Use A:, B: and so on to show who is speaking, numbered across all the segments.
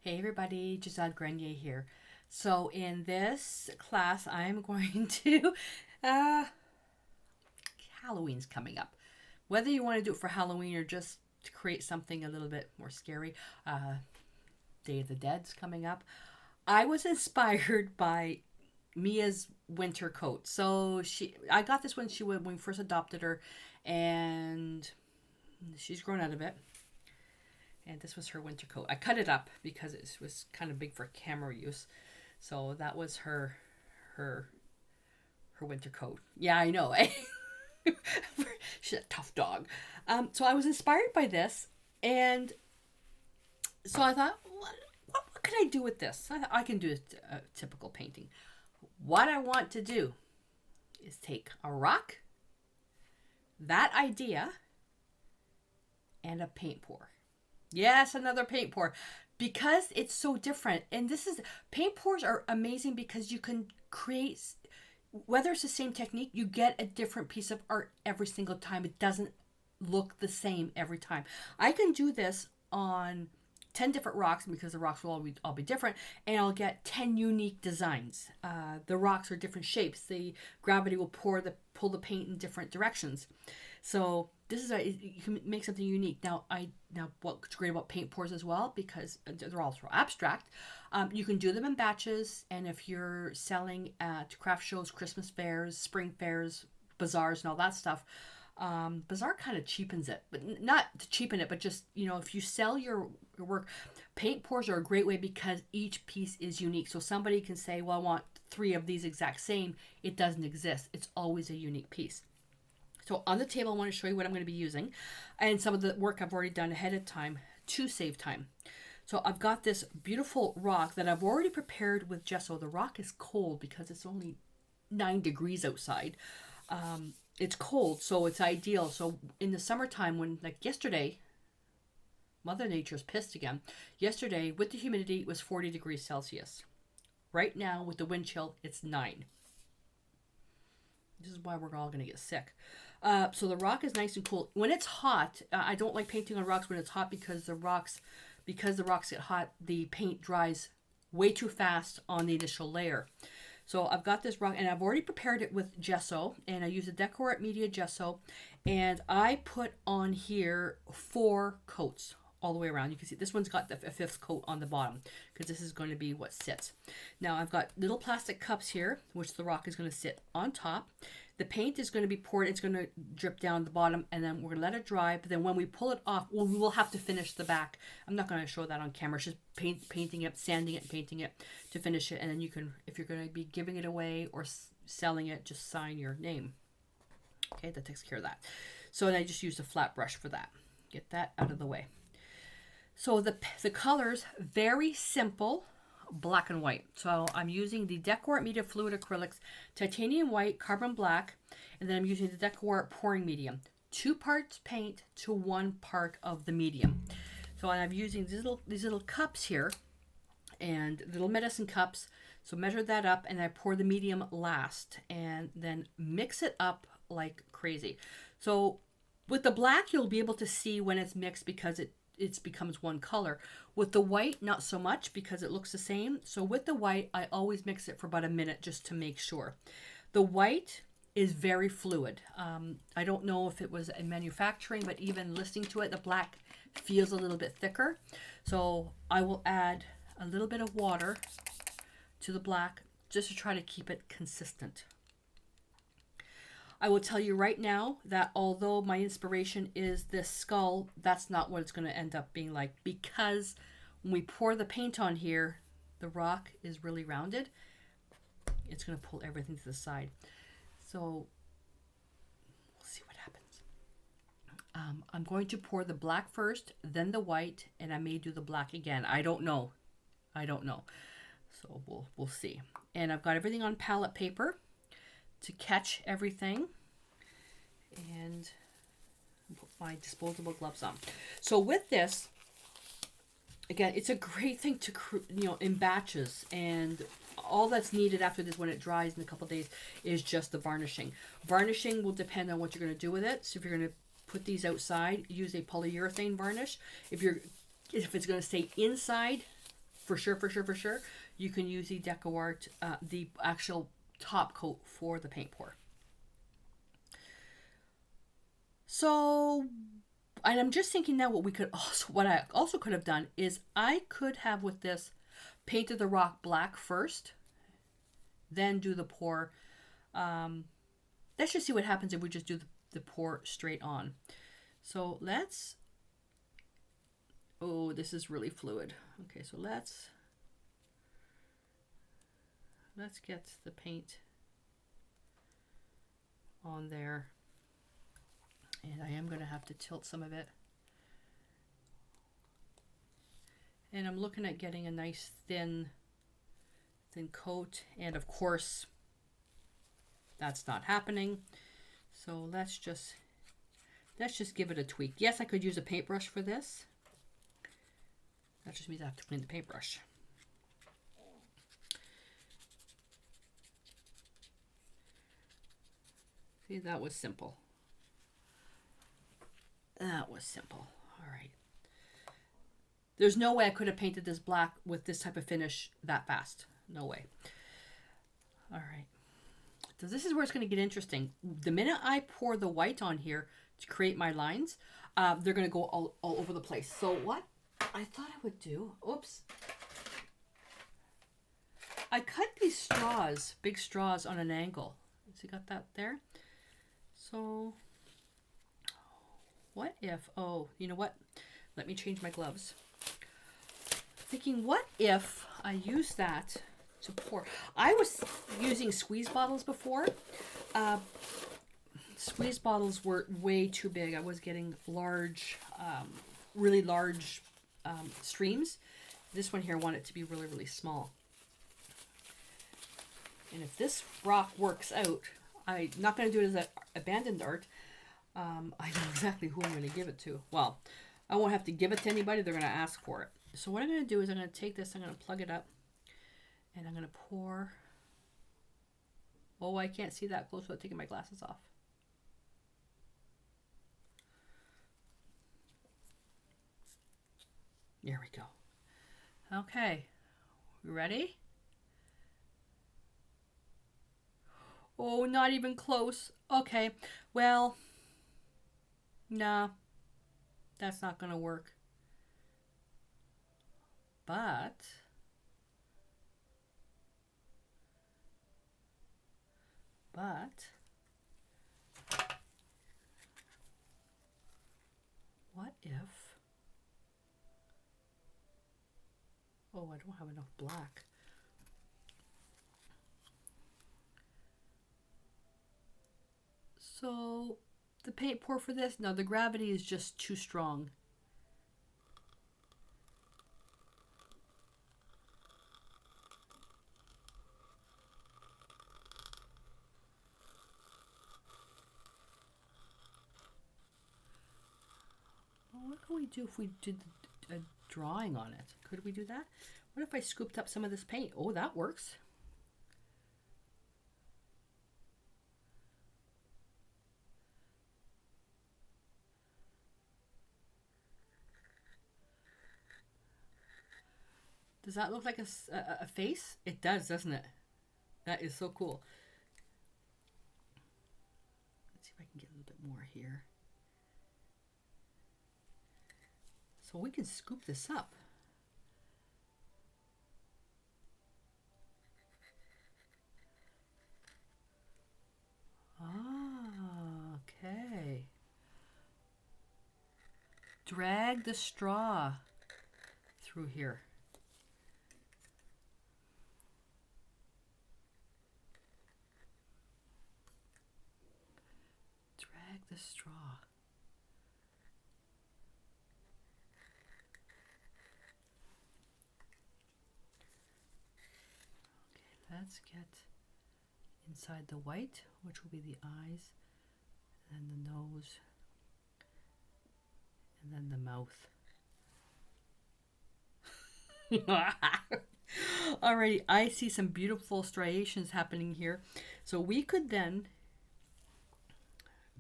A: Hey everybody, Gisele Grenier here. So in this class, I'm going to, uh, Halloween's coming up. Whether you want to do it for Halloween or just to create something a little bit more scary, Day of the Dead's coming up. I was inspired by Mia's winter coat. I got this when we first adopted her, and she's grown out of it. And this was her winter coat. I cut it up because it was kind of big for camera use. So that was her her winter coat. Yeah, I know. She's a tough dog. So I was inspired by this, and so I thought, what can I do with this? I thought I can do a typical painting. What I want to do is take a rock, that idea, and a paint pour. Yes, another paint pour. Because it's so different. And paint pours are amazing because you can create, whether it's the same technique, you get a different piece of art every single time. It doesn't look the same every time. I can do this on 10 different rocks because the rocks will all be different, and I'll get 10 unique designs. The rocks are different shapes. The gravity will pull the paint in different directions. So you can make something unique. Now what's great about paint pours as well, because they're also abstract, you can do them in batches, and if you're selling at craft shows, Christmas fairs, spring fairs, bazaars, and all that stuff, bazaar kind of cheapens it, but not to cheapen it, but just, if you sell your work, paint pours are a great way because each piece is unique. So somebody can say, well, I want 3 of these exact same. It doesn't exist. It's always a unique piece. So on the table, I want to show you what I'm going to be using and some of the work I've already done ahead of time to save time. So I've got this beautiful rock that I've already prepared with gesso. The rock is cold because it's only 9 degrees outside. It's cold, so it's ideal. So in the summertime, when, like yesterday, Mother Nature's pissed again. Yesterday, with the humidity, it was 40 degrees Celsius. Right now, with the wind chill, it's 9. This is why we're all going to get sick. So the rock is nice and cool. When it's hot, I don't like painting on rocks when it's hot because the rocks get hot, the paint dries way too fast on the initial layer. So I've got this rock, and I've already prepared it with gesso, and I use a Decor Art Media gesso, and I put on here 4 coats all the way around. You can see this one's got a 5th coat on the bottom because this is going to be what sits. Now I've got little plastic cups here, which the rock is going to sit on top. The paint is going to be poured. It's going to drip down the bottom, and then we're going to let it dry. But then when we pull it off, we will have to finish the back. I'm not going to show that on camera. It's just painting it, sanding it, and painting it to finish it. And then you can, if you're going to be giving it away or selling it, just sign your name. Okay, that takes care of that. So then I just used a flat brush for that. Get that out of the way. So the colors, very simple, black and white. So I'm using the Decor Art Media Fluid Acrylics, titanium white, carbon black, and then I'm using the Decor Art pouring medium. 2 parts paint to 1 part of the medium. So I'm using these little cups here, and little medicine cups. So measure that up, and I pour the medium last, and then mix it up like crazy. So with the black, you'll be able to see when it's mixed because it becomes one color. With the white, not so much because it looks the same. So with the white, I always mix it for about a minute just to make sure. The white is very fluid. I don't know if it was in manufacturing, but even listening to it, the black feels a little bit thicker. So I will add a little bit of water to the black just to try to keep it consistent. I will tell you right now that although my inspiration is this skull, that's not what it's going to end up being like, because when we pour the paint on here, the rock is really rounded. It's going to pull everything to the side. So we'll see what happens. I'm going to pour the black first, then the white, and I may do the black again. I don't know. So we'll see. And I've got everything on palette paper to catch everything, and put my disposable gloves on. So with this, again, it's a great thing to, in batches, and all that's needed after this when it dries in a couple of days is just the varnishing. Varnishing will depend on what you're going to do with it. So if you're going to put these outside, use a polyurethane varnish. If it's going to stay inside, for sure, for sure, you can use the DecoArt, the actual top coat for the paint pour. So, and I'm just thinking now what I also could have done is I could have with this painted the rock black first, then do the pour. Let's just see what happens if we just do the pour straight on. So let's, oh, this is really fluid. Okay, so let's get the paint on there. And I am going to have to tilt some of it. And I'm looking at getting a nice thin coat. And of course, that's not happening. So let's just give it a tweak. Yes, I could use a paintbrush for this. That just means I have to clean the paintbrush. See, that was simple. That was simple. All right. There's no way I could have painted this black with this type of finish that fast. No way. All right. So this is where it's going to get interesting. The minute I pour the white on here to create my lines, they're going to go all over the place. So what I thought I would do, oops. I cut these straws, big straws on an angle. So you got that there? So what if, oh, you know what? Let me change my gloves. Thinking, what if I use that to pour? I was using squeeze bottles before. Squeeze bottles were way too big. I was getting large, really large streams. This one here, I want it to be really, really small. And if this rock works out, I'm not going to do it as an abandoned art. I know exactly who I'm going to give it to. Well, I won't have to give it to anybody. They're going to ask for it. So what I'm going to do is I'm going to take this, I'm going to plug it up, and I'm going to pour. Oh, I can't see that close without taking my glasses off. There we go. Okay, we ready? Oh, not even close. Okay, well, nah, that's not gonna work. But what if, oh, I don't have enough black. So the paint pour for this, no, the gravity is just too strong. Well, what can we do if we did a drawing on it? Could we do that? What if I scooped up some of this paint? Oh, that works. Does that look like a face? It does, doesn't it? That is so cool. Let's see if I can get a little bit more here. So we can scoop this up. Ah, okay. Drag the straw through here. Drag the straw. Okay, let's get inside the white, which will be the eyes, and the nose, and then the mouth. Alrighty, I see some beautiful striations happening here. So we could then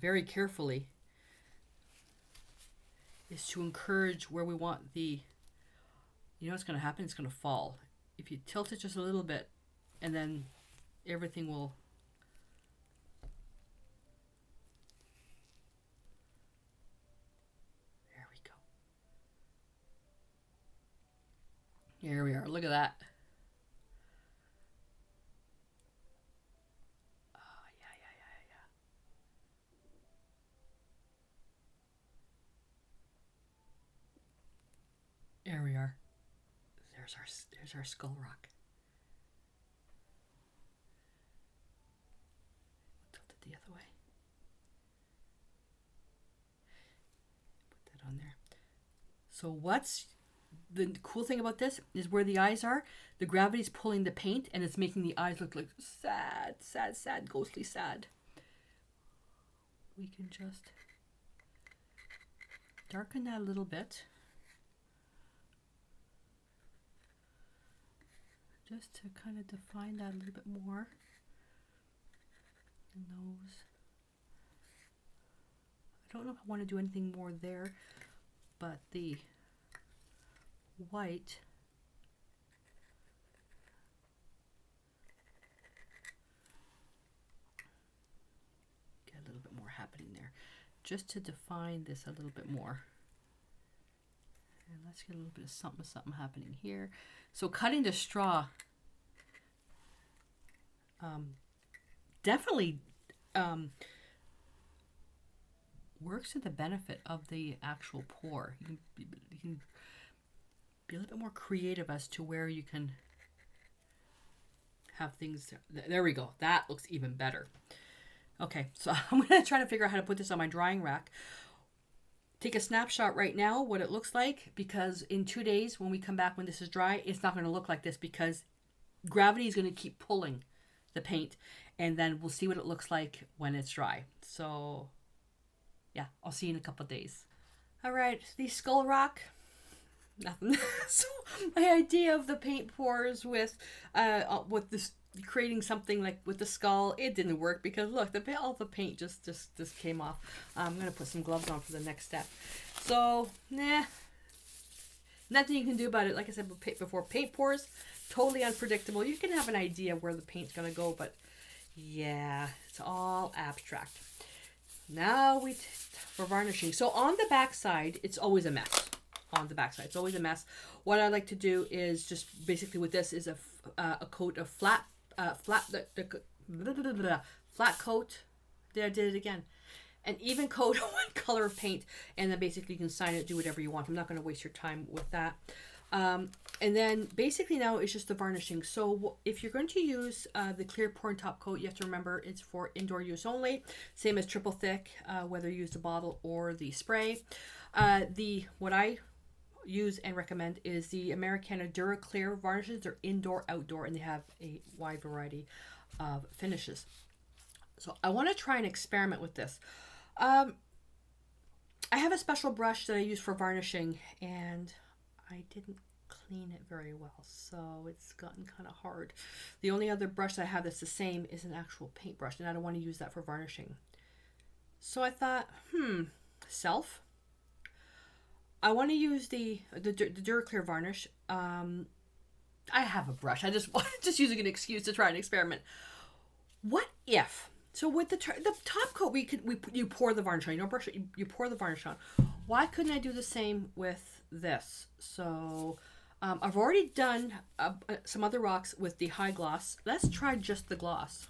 A: very carefully is to encourage where we want the, you know what's going to happen? It's going to fall. If you tilt it just a little bit, and then everything will... There we go. Here we are. Look at that. Oh, yeah. There we are. There's our skull rock. Tilt it the other way. Put that on there. So what's the cool thing about this is where the eyes are, the gravity's pulling the paint and it's making the eyes look like sad, sad, sad, ghostly sad. We can just darken that a little bit. Just to kind of define that a little bit more. The nose. I don't know if I want to do anything more there, but the white get a little bit more happening there, just to define this a little bit more. And let's get a little bit of something happening here. So cutting the straw definitely works to the benefit of the actual pour. You can be a little bit more creative as to where you can have things. There we go. That looks even better. Okay, so I'm going to try to figure out how to put this on my drying rack. Take a snapshot right now what it looks like, because in 2 days when we come back, when this is dry, it's not going to look like this because gravity is going to keep pulling the paint, and then we'll see what it looks like when it's dry. So yeah, I'll see you in a couple of days. All right, the skull rock, nothing. So my idea of the paint pours with this creating something like with the skull, it didn't work because look, all the paint just came off. I'm gonna put some gloves on for the next step. So nah, nothing you can do about it. Like I said before, paint pours, totally unpredictable. You can have an idea where the paint's gonna go, but yeah, it's all abstract. Now for varnishing. So on the back side, it's always a mess. On the back side, it's always a mess. What I like to do is just basically with this is a coat of flat coat. There, I did it again. An even coat of one color of paint, and then basically you can sign it, do whatever you want. I'm not going to waste your time with that. And then basically now it's just the varnishing. So if you're going to use the clear pour and top coat, you have to remember it's for indoor use only. Same as triple thick, whether you use the bottle or the spray. What I use and recommend is the Americana Dura Clear varnishes. They're indoor, outdoor, and they have a wide variety of finishes. So I want to try and experiment with this. I have a special brush that I use for varnishing, and I didn't clean it very well, so it's gotten kind of hard. The only other brush I have that's the same is an actual paintbrush, and I don't want to use that for varnishing. So I thought, I want to use the Duraclear varnish. I have a brush. I just using an excuse to try an experiment. What if? So with the top coat, you pour the varnish on. You don't brush it. You pour the varnish on. Why couldn't I do the same with this? So I've already done some other rocks with the high gloss. Let's try just the gloss.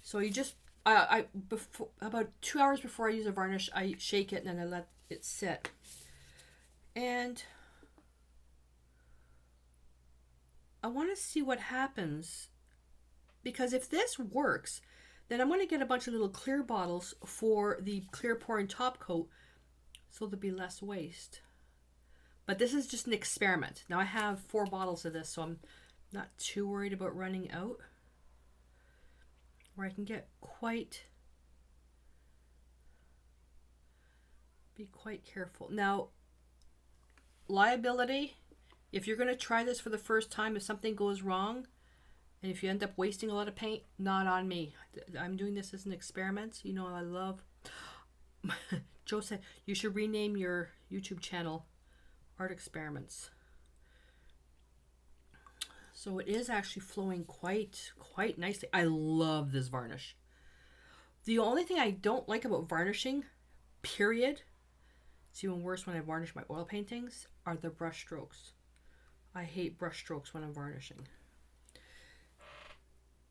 A: So you just about 2 hours before I use a varnish, I shake it and then I let it sit. And I want to see what happens, because if this works, then I'm going to get a bunch of little clear bottles for the clear pouring top coat, so there'll be less waste. But this is just an experiment. Now I have 4 bottles of this, so I'm not too worried about running out, where I can get be quite careful. Now, liability, if you're going to try this for the first time, if something goes wrong, and if you end up wasting a lot of paint, not on me. I'm doing this as an experiment. You know, I love... Joe said, you should rename your YouTube channel Art Experiments. So it is actually flowing quite nicely. I love this varnish. The only thing I don't like about varnishing, period, it's even worse when I varnish my oil paintings, are the brush strokes. I hate brush strokes when I'm varnishing.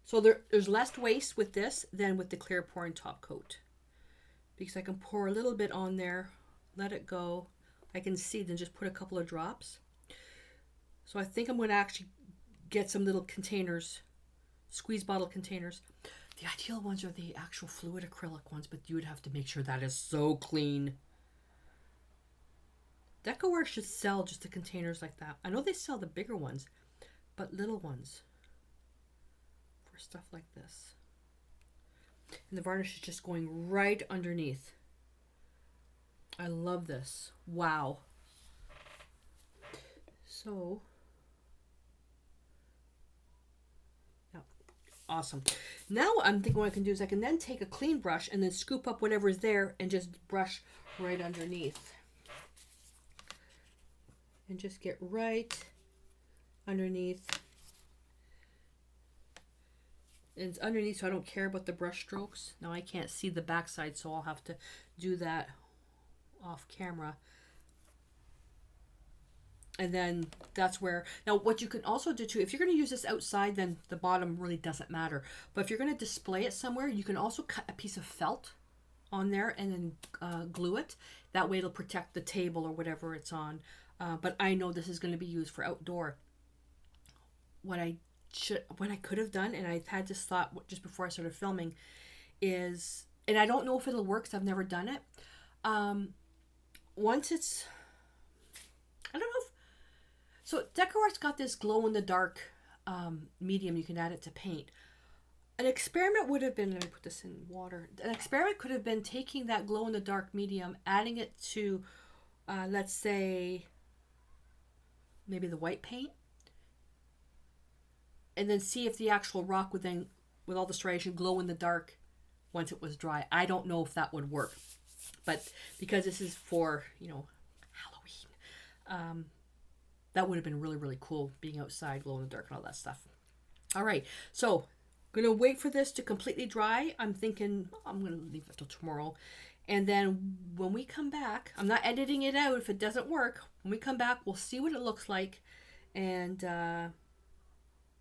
A: So there's less waste with this than with the clear pouring top coat. Because I can pour a little bit on there, let it go. I can see, then just put a couple of drops. So I think I'm going to actually get some little containers, squeeze bottle containers. The ideal ones are the actual fluid acrylic ones, but you would have to make sure that is so clean. DecoWare should sell just the containers like that. I know they sell the bigger ones, but little ones for stuff like this. And the varnish is just going right underneath. I love this. Wow. So, yeah, awesome. Now I'm thinking what I can do is I can then take a clean brush and then scoop up whatever is there and just brush right underneath. And just get right underneath. And it's underneath, so I don't care about the brush strokes. Now I can't see the backside, so I'll have to do that off camera. And then that's where, now what you can also do too, if you're going to use this outside, then the bottom really doesn't matter. But if you're going to display it somewhere, you can also cut a piece of felt on there and then glue it. That way it'll protect the table or whatever it's on. But I know this is going to be used for outdoor. What I could have done, and I had this thought just before I started filming, is, and I don't know if it'll work because I've never done it. Once it's, I don't know if, so DecoArt's got this glow in the dark medium you can add it to paint. An experiment would have been, let me put this in water. An experiment could have been taking that glow in the dark medium, adding it to, let's say, maybe the white paint, and then see if the actual rock would then, with all the striation, glow in the dark once it was dry. I don't know if that would work, but because this is for, you know, Halloween, that would have been really, really cool, being outside, glow in the dark and all that stuff. All right, so I'm gonna wait for this to completely dry. I'm thinking I'm gonna leave it till tomorrow. And then when we come back, I'm not editing it out if it doesn't work. When we come back, we'll see what it looks like. And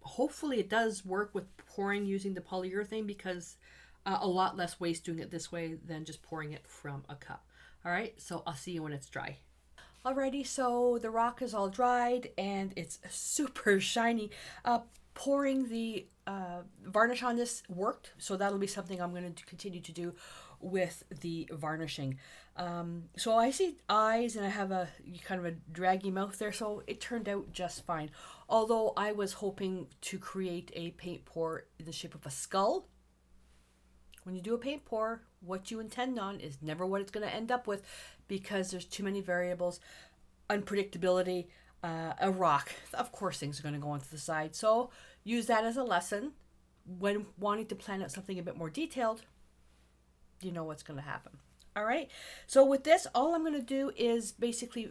A: hopefully it does work with pouring using the polyurethane, because a lot less waste doing it this way than just pouring it from a cup. All right, so I'll see you when it's dry. Alrighty, so the rock is all dried and it's super shiny. Pouring the varnish on this worked, so that'll be something I'm going to continue to do with the varnishing. So I see eyes and I have a kind of a draggy mouth there, so it turned out just fine. Although I was hoping to create a paint pour in the shape of a skull. When you do a paint pour, what you intend on is never what it's going to end up with, because there's too many variables, unpredictability. A rock, of course things are going to go onto the side, so use that as a lesson. When wanting to plan out something a bit more detailed, you know what's going to happen. All right, so with this, all I'm going to do is basically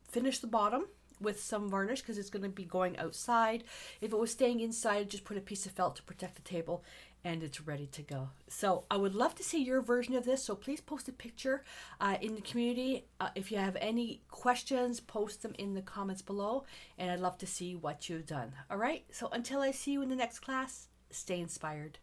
A: finish the bottom with some varnish, because it's going to be going outside. If it was staying inside, just put a piece of felt to protect the table, and it's ready to go. So I would love to see your version of this, so please post a picture in the community. If you have any questions, post them in the comments below, and I'd love to see what you've done. All right, so until I see you in the next class, stay inspired.